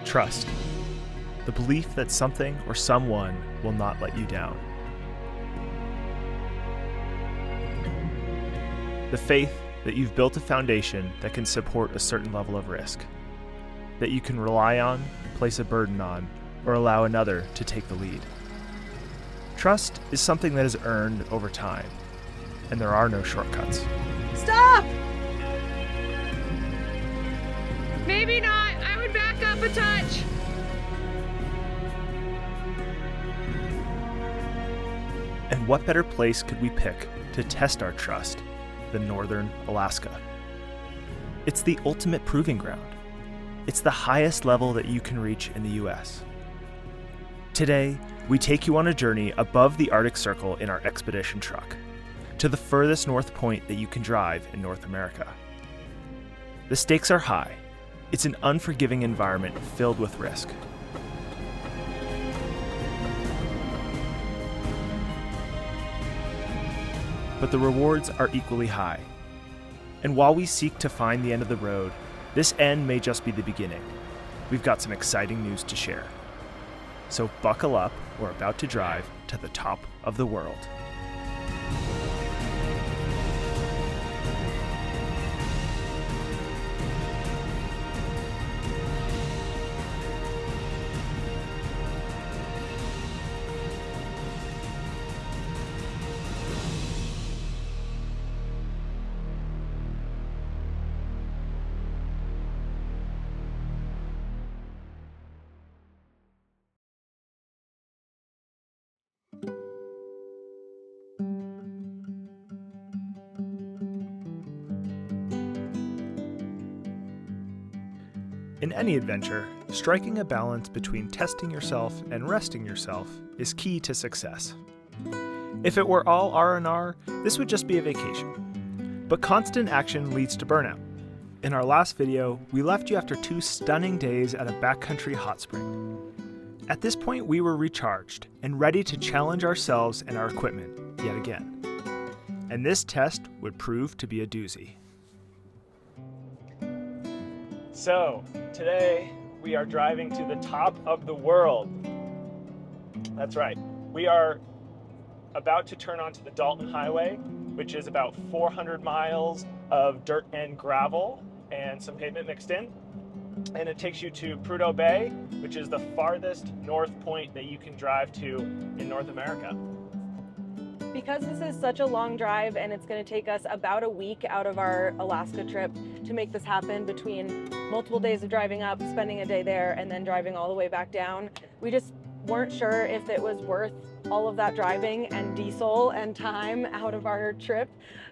Trust. The belief that something or someone will not let you down. The faith that you've built a foundation that can support a certain level of risk, that you can rely on, place a burden on, or allow another to take the lead. Trust is something that is earned over time, and there are no shortcuts. Stop! Maybe not. I would back up a touch. And what better place could we pick to test our trust than northern Alaska? It's the ultimate proving ground. It's the highest level that you can reach in the US. Today, we take you on a journey above the Arctic Circle in our expedition truck, to the furthest north point that you can drive in North America. The stakes are high. It's an unforgiving environment filled with risk. But the rewards are equally high. And while we seek to find the end of the road, this end may just be the beginning. We've got some exciting news to share. So buckle up, we're about to drive to the top of the world. In any adventure, striking a balance between testing yourself and resting yourself is key to success. If it were all R&R, this would just be a vacation. But constant action leads to burnout. In our last video, we left you after 2 stunning days at a backcountry hot spring. At this point, we were recharged and ready to challenge ourselves and our equipment yet again. And this test would prove to be a doozy. So, today we are driving to the top of the world. That's right. We are about to turn onto the Dalton Highway, which is about 400 miles of dirt and gravel and some pavement mixed in. And it takes you to Prudhoe Bay, which is the farthest north point that you can drive to in North America. Because this is such a long drive and it's going to take us about a week out of our Alaska trip to make this happen, between multiple days of driving up, spending a day there, and then driving all the way back down, we just weren't sure if it was worth all of that driving and diesel and time out of our trip.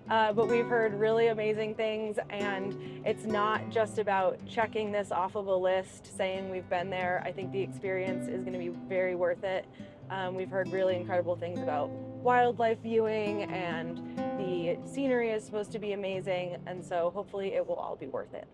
But we've heard really amazing things, and it's not just about checking this off of a list, saying we've been there. I think the experience is going to be very worth it. We've heard really incredible things about wildlife viewing, and the scenery is supposed to be amazing, and so hopefully it will all be worth it.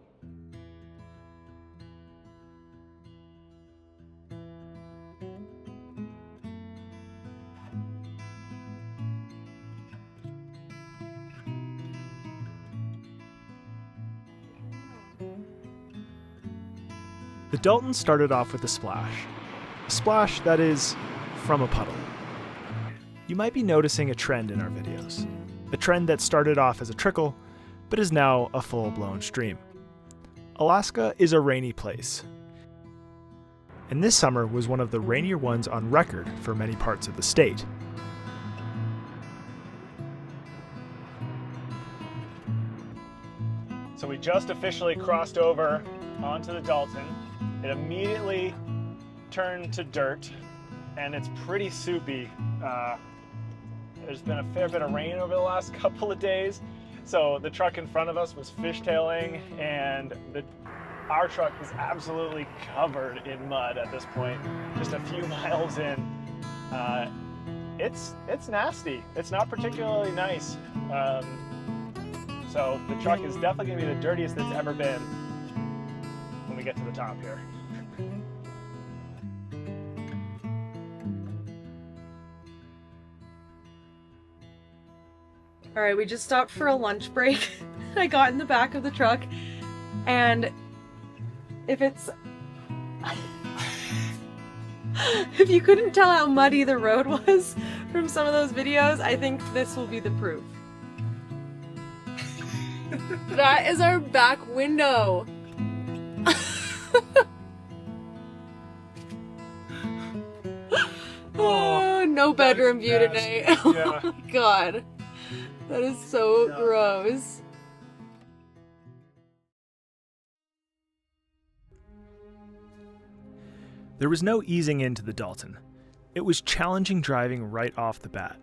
The Dalton started off with a splash that is from a puddle. You might be noticing a trend in our videos, a trend that started off as a trickle, but is now a full-blown stream. Alaska is a rainy place, and this summer was one of the rainier ones on record for many parts of the state. So we just officially crossed over onto the Dalton. It immediately turned to dirt, and it's pretty soupy. There's been a fair bit of rain over the last couple of days, so the truck in front of us was fishtailing, and our truck is absolutely covered in mud at this point, just a few miles in. It's nasty. It's not particularly nice. So the truck is definitely going to be the dirtiest it's ever been when we get to the top here. All right, we just stopped for a lunch break. I got in the back of the truck, and if it's If you couldn't tell how muddy the road was from some of those videos, I think this will be the proof. That is our back window. Oh, no bedroom view tonight. Oh my god. That is so gross. There was no easing into the Dalton. It was challenging driving right off the bat.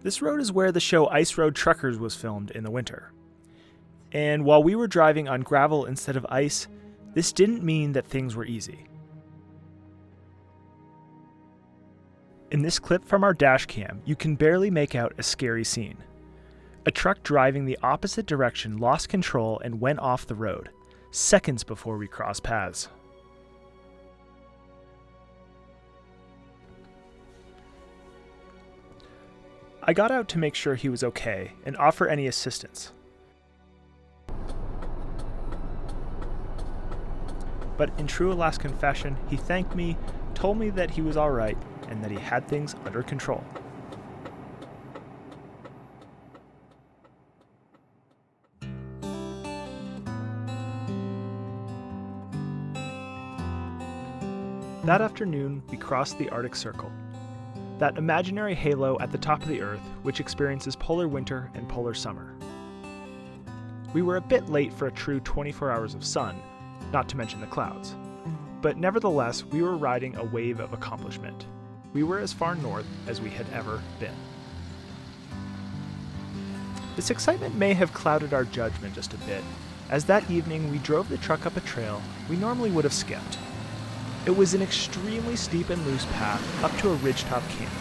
This road is where the show Ice Road Truckers was filmed in the winter. And while we were driving on gravel instead of ice, this didn't mean that things were easy. In this clip from our dash cam, you can barely make out a scary scene. A truck driving the opposite direction lost control and went off the road, seconds before we crossed paths. I got out to make sure he was okay and offer any assistance. But in true Alaskan fashion, he thanked me, told me that he was alright, and that he had things under control. That afternoon, we crossed the Arctic Circle, that imaginary halo at the top of the Earth which experiences polar winter and polar summer. We were a bit late for a true 24 hours of sun, not to mention the clouds. But nevertheless, we were riding a wave of accomplishment. We were as far north as we had ever been. This excitement may have clouded our judgment just a bit, as that evening we drove the truck up a trail we normally would have skipped. It was an extremely steep and loose path up to a ridgetop camp.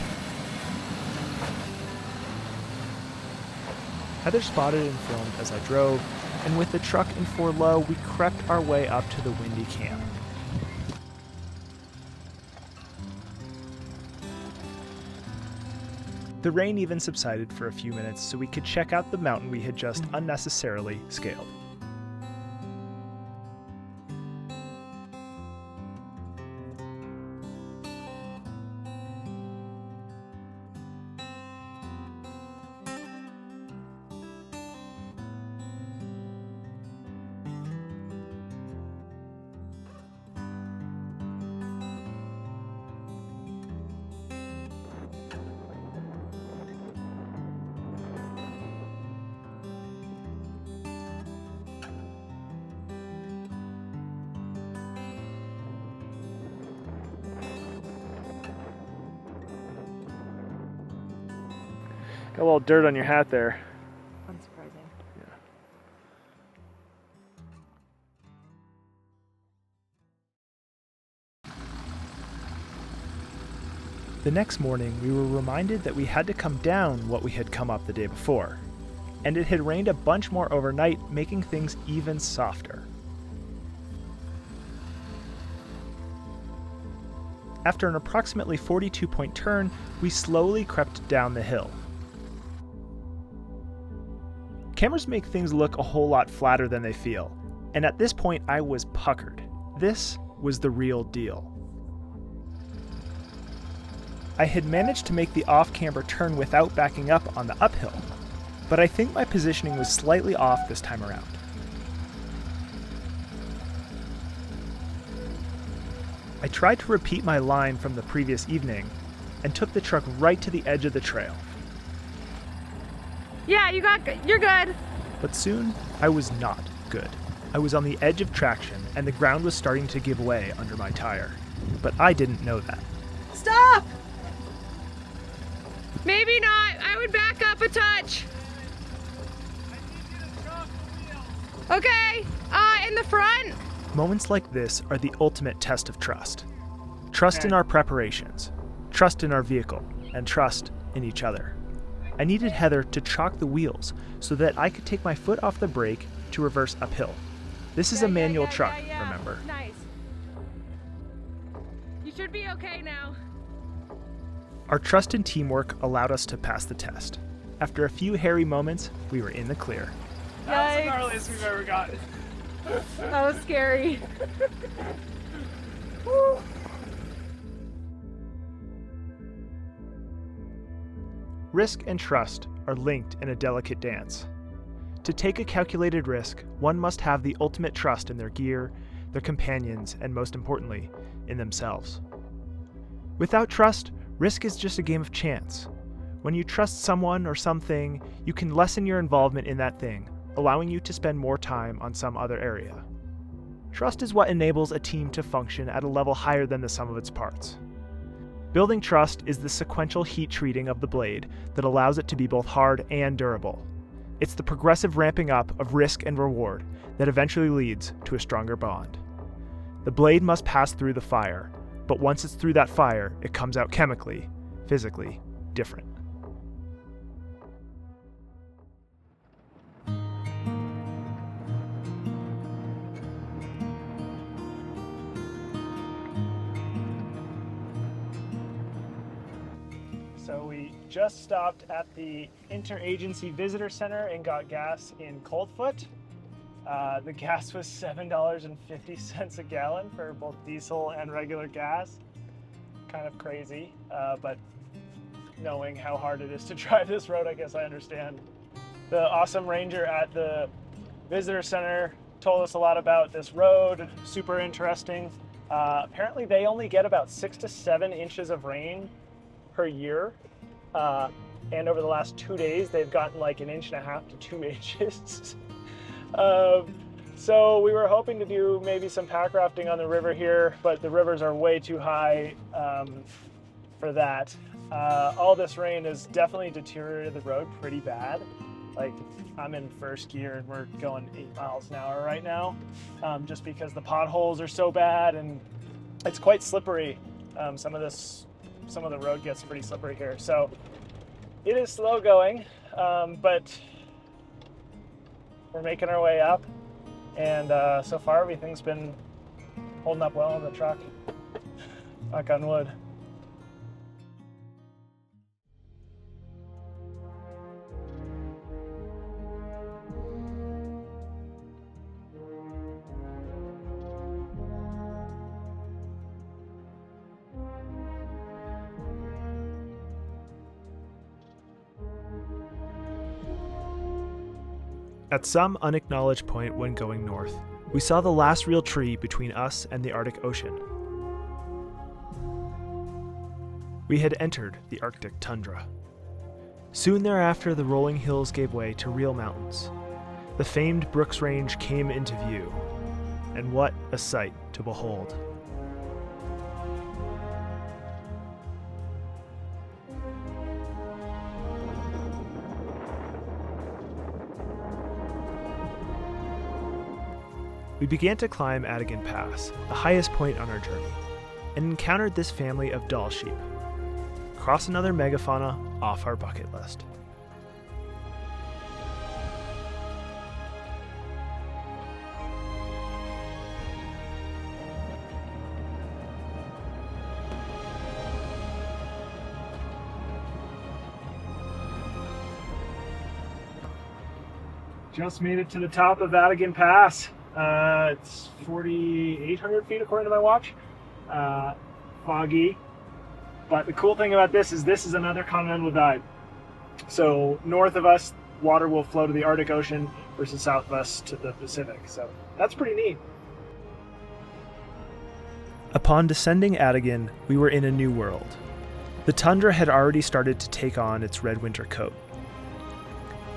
Heather spotted and filmed as I drove, and with the truck in 4 low, we crept our way up to the windy camp. The rain even subsided for a few minutes so we could check out the mountain we had just unnecessarily scaled. Got a little dirt on your hat there. Unsurprising. Yeah. The next morning, we were reminded that we had to come down what we had come up the day before, and it had rained a bunch more overnight, making things even softer. After an approximately 42-point turn, we slowly crept down the hill. Cameras make things look a whole lot flatter than they feel, and at this point I was puckered. This was the real deal. I had managed to make the off-camber turn without backing up on the uphill, but I think my positioning was slightly off this time around. I tried to repeat my line from the previous evening and took the truck right to the edge of the trail. Yeah, you're good. But soon, I was not good. I was on the edge of traction and the ground was starting to give way under my tire. But I didn't know that. Stop! Maybe not. I would back up a touch. Okay, in the front. Moments like this are the ultimate test of trust. Trust in our preparations, trust in our vehicle, and trust in each other. I needed Heather to chalk the wheels so that I could take my foot off the brake to reverse uphill. This is a manual truck, remember? Nice. You should be okay now. Our trust and teamwork allowed us to pass the test. After a few hairy moments, we were in the clear. That was the gnarliest we've ever gotten. That was scary. Woo. Risk and trust are linked in a delicate dance. To take a calculated risk, one must have the ultimate trust in their gear, their companions, and most importantly, in themselves. Without trust, risk is just a game of chance. When you trust someone or something, you can lessen your involvement in that thing, allowing you to spend more time on some other area. Trust is what enables a team to function at a level higher than the sum of its parts. Building trust is the sequential heat treating of the blade that allows it to be both hard and durable. It's the progressive ramping up of risk and reward that eventually leads to a stronger bond. The blade must pass through the fire, but once it's through that fire, it comes out chemically, physically different. So we just stopped at the Interagency Visitor Center and got gas in Coldfoot. The gas was $7.50 a gallon for both diesel and regular gas. Kind of crazy, but knowing how hard it is to drive this road, I guess I understand. The awesome ranger at the Visitor Center told us a lot about this road, super interesting. Apparently they only get about 6 to 7 inches of rain per year, and over the last 2 days they've gotten like 1.5 inches to 2 inches. So we were hoping to do maybe some pack rafting on the river here, but the rivers are way too high for that. All this rain has definitely deteriorated the road pretty bad. Like, I'm in first gear and we're going 8 miles an hour right now, just because the potholes are so bad and it's quite slippery. Some of the road gets pretty slippery here. So it is slow going, but we're making our way up. And so far everything's been holding up well on the truck. Knock on wood. At some unacknowledged point when going north, we saw the last real tree between us and the Arctic Ocean. We had entered the Arctic tundra. Soon thereafter, the rolling hills gave way to real mountains. The famed Brooks Range came into view, and what a sight to behold. We began to climb Adigan Pass, the highest point on our journey, and encountered this family of Dall sheep. Cross another megafauna off our bucket list. Just made it to the top of Adigan Pass. It's 4,800 feet according to my watch. Foggy. But the cool thing about this is another continental divide. So north of us, water will flow to the Arctic Ocean versus south of us to the Pacific. So that's pretty neat. Upon descending Adigan, we were in a new world. The tundra had already started to take on its red winter coat.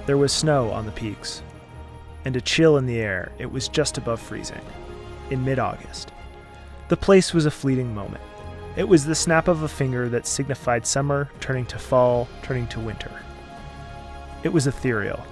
There was snow on the peaks, and a chill in the air. It was just above freezing, in mid-August. The place was a fleeting moment. It was the snap of a finger that signified summer turning to fall, turning to winter. It was ethereal.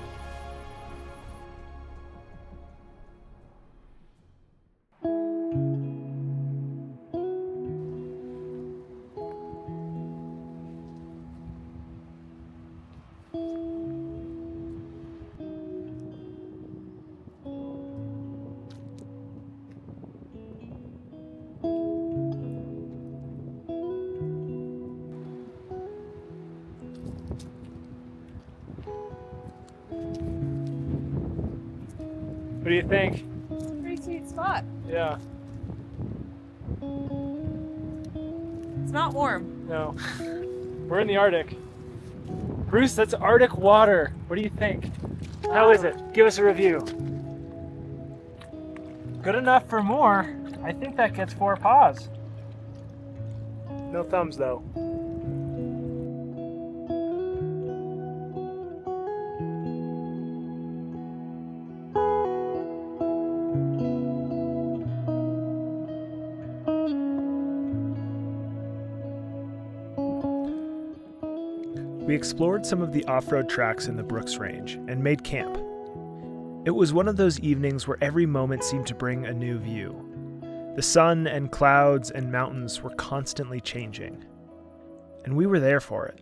What do you think? Pretty sweet spot. Yeah. not warm. No. We're in the Arctic. Bruce, that's Arctic water. What do you think? How is it? Give us a review. Good enough for more. I think that gets 4 paws. No thumbs though. We explored some of the off-road tracks in the Brooks Range and made camp. It was one of those evenings where every moment seemed to bring a new view. The sun and clouds and mountains were constantly changing, and we were there for it.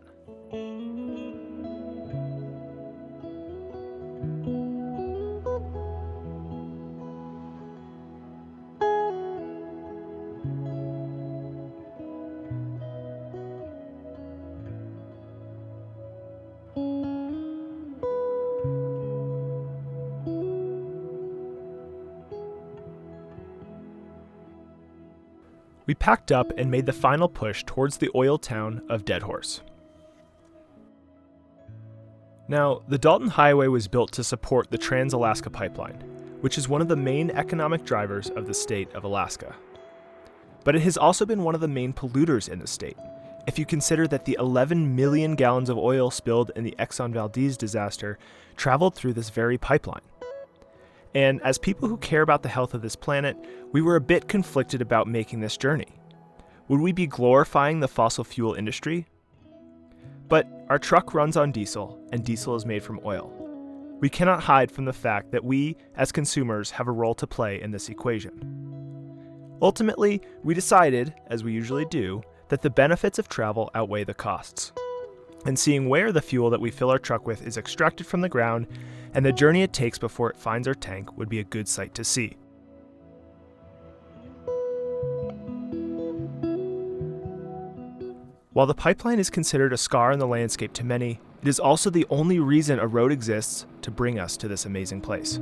We packed up and made the final push towards the oil town of Deadhorse. Now, the Dalton Highway was built to support the Trans-Alaska Pipeline, which is one of the main economic drivers of the state of Alaska. But it has also been one of the main polluters in the state, if you consider that the 11 million gallons of oil spilled in the Exxon Valdez disaster traveled through this very pipeline. And as people who care about the health of this planet, we were a bit conflicted about making this journey. Would we be glorifying the fossil fuel industry? But our truck runs on diesel, and diesel is made from oil. We cannot hide from the fact that we, as consumers, have a role to play in this equation. Ultimately, we decided, as we usually do, that the benefits of travel outweigh the costs. And seeing where the fuel that we fill our truck with is extracted from the ground and the journey it takes before it finds our tank would be a good sight to see. While the pipeline is considered a scar in the landscape to many, it is also the only reason a road exists to bring us to this amazing place.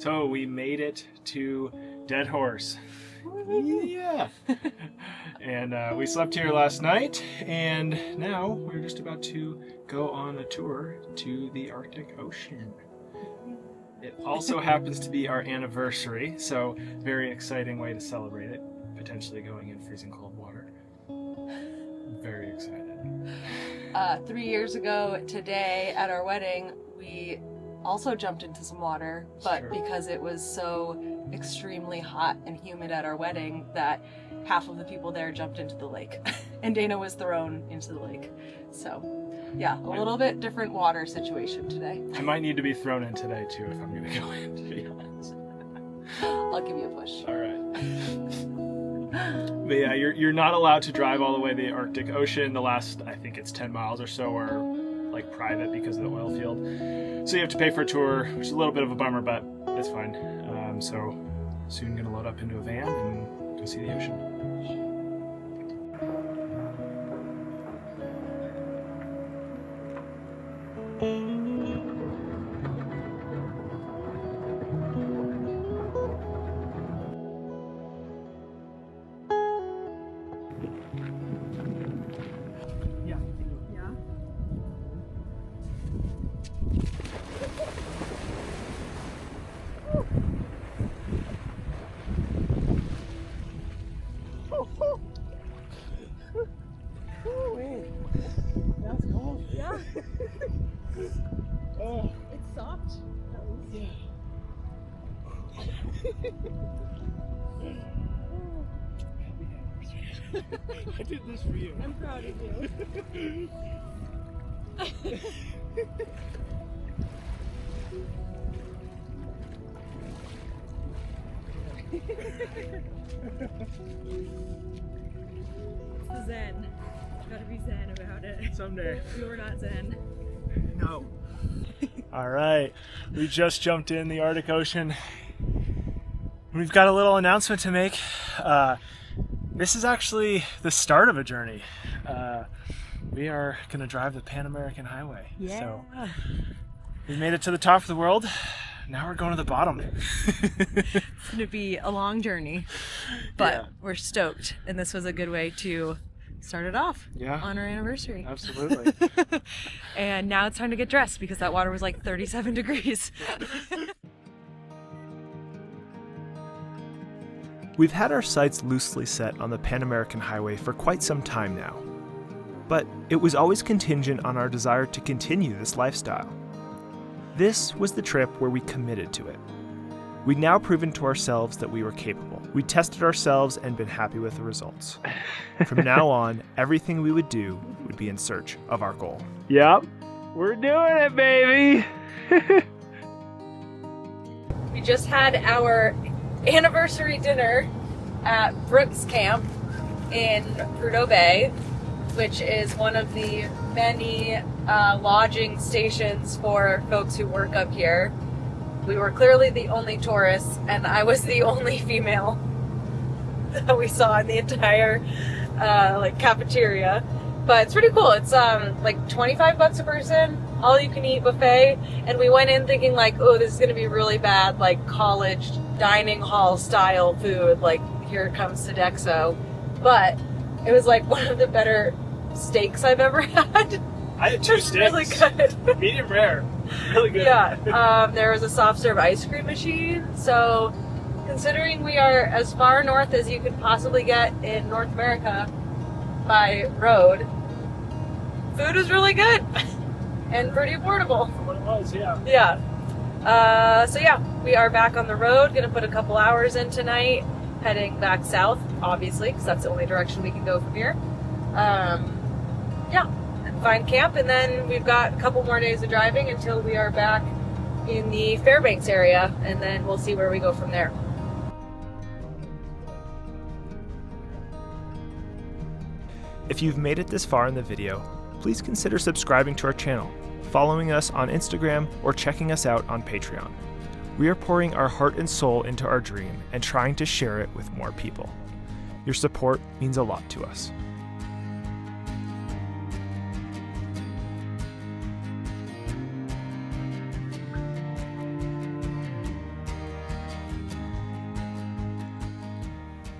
So we made it to Deadhorse. Yeah. And we slept here last night, and now we're just about to go on a tour to the Arctic Ocean. It also happens to be our anniversary, so very exciting way to celebrate it. Potentially going in freezing cold water. Very excited. 3 years ago today at our wedding, we also jumped into some water, but Sure. because it was so extremely hot and humid at our wedding that half of the people there jumped into the lake and Dana was thrown into the lake. So yeah, a little bit different water situation today. I might need to be thrown in today too if I'm gonna go in, to be honest. I'll give you a push. All right. But yeah, you're not allowed to drive all the way to the Arctic Ocean. The last, I think it's 10 miles or so, are like private because of the oil field. So you have to pay for a tour, which is a little bit of a bummer, but it's fine. So soon gonna load up into a van and go see the ocean. That's cold. Yeah, Oh, it's soft. yeah. I did this for you. I'm proud of you. It's the zen. Gotta be zen about it. Someday. We were not zen. No. All right, we just jumped in the Arctic Ocean. We've got a little announcement to make. This is actually the start of a journey. We are gonna drive the Pan American Highway. Yeah. So we made it to the top of the world. Now we're going to the bottom. It's gonna be a long journey, but Yeah. we're stoked, and this was a good way to start it off Yeah. on our anniversary. Absolutely. And now it's time to get dressed because that water was like 37 degrees. We've had our sights loosely set on the Pan American Highway for quite some time now. But it was always contingent on our desire to continue this lifestyle. This was the trip where we committed to it. We'd now proven to ourselves that we were capable. We tested ourselves and been happy with the results. From now on, everything we would do would be in search of our goal. Yep, we're doing it, baby. We just had our anniversary dinner at Brooks Camp in Prudhoe Bay, which is one of the many lodging stations for folks who work up here. We were clearly the only tourists, and I was the only female that we saw in the entire cafeteria. But it's pretty cool. It's like 25 bucks a person, all you can eat buffet. And we went in thinking like, oh, this is gonna be really bad, like college dining hall style food, like here comes Sodexo. But it was like one of the better steaks I've ever had. I had 2 steaks. Really good. Medium rare. Really good. Yeah. There was a soft serve ice cream machine. So considering we are as far north as you could possibly get in North America by road, food was really good and pretty affordable. What it was, yeah. Yeah. So yeah, we are back on the road. Gonna put a couple hours in tonight, heading back south, obviously, because that's the only direction we can go from here. Yeah, and find camp, and then we've got a couple more days of driving until we are back in the Fairbanks area, and then we'll see where we go from there. If you've made it this far in the video, please consider subscribing to our channel, following us on Instagram, or checking us out on Patreon. We are pouring our heart and soul into our dream and trying to share it with more people. Your support means a lot to us.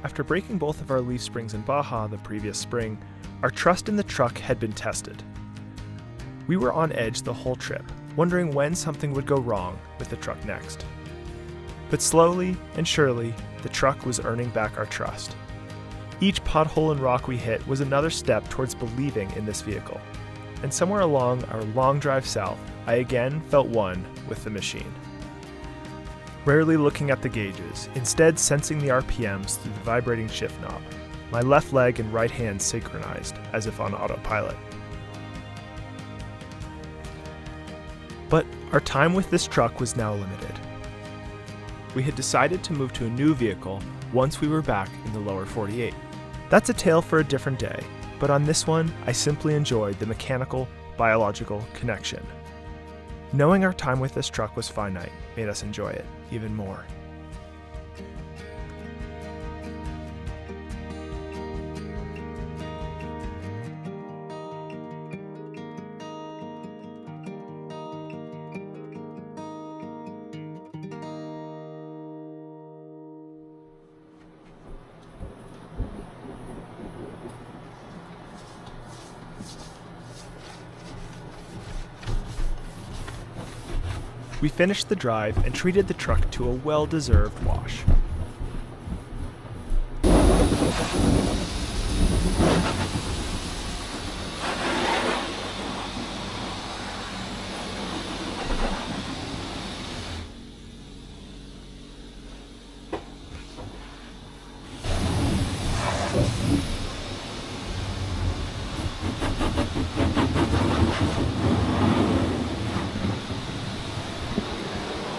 After breaking both of our leaf springs in Baja the previous spring, our trust in the truck had been tested. We were on edge the whole trip, wondering when something would go wrong with the truck next. But slowly and surely, the truck was earning back our trust. Each pothole and rock we hit was another step towards believing in this vehicle. And somewhere along our long drive south, I again felt one with the machine. Rarely looking at the gauges, instead sensing the RPMs through the vibrating shift knob, my left leg and right hand synchronized as if on autopilot. But our time with this truck was now limited. We had decided to move to a new vehicle once we were back in the lower 48. That's a tale for a different day, but on this one, I simply enjoyed the mechanical, biological connection. Knowing our time with this truck was finite made us enjoy it even more. We finished the drive and treated the truck to a well-deserved wash.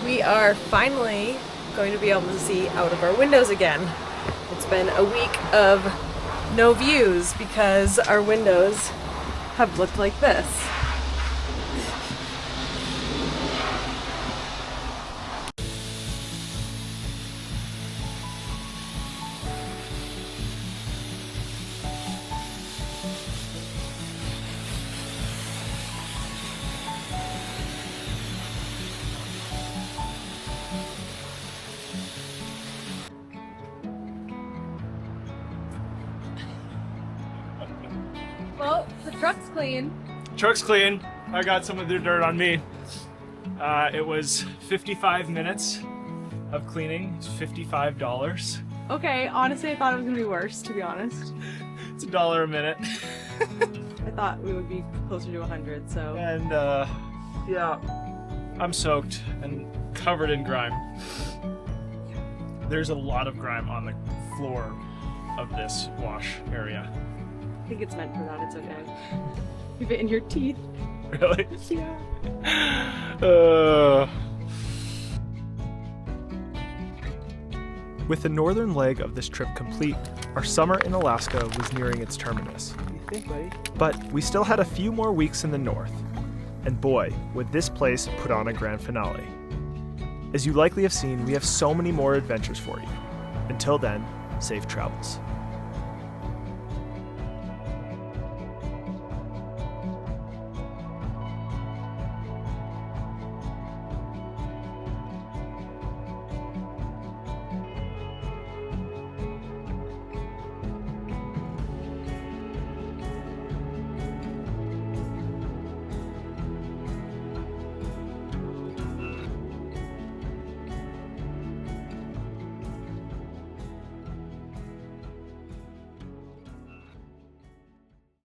We are finally going to be able to see out of our windows again. It's been a week of no views because our windows have looked like this. Well, the truck's clean. Truck's clean. I got some of their dirt on me. It was 55 minutes of cleaning. It's $55. Okay, honestly, I thought it was gonna be worse, to be honest. It's $1 a minute. I thought we would be closer to 100, so. And yeah, I'm soaked and covered in grime. There's a lot of grime on the floor of this wash area. I think it's meant for that, it's okay. Leave it in your teeth. Really? Yeah. With the northern leg of this trip complete, our summer in Alaska was nearing its terminus. What do you think, buddy? But we still had a few more weeks in the north. And boy, would this place put on a grand finale. As you likely have seen, we have so many more adventures for you. Until then, safe travels.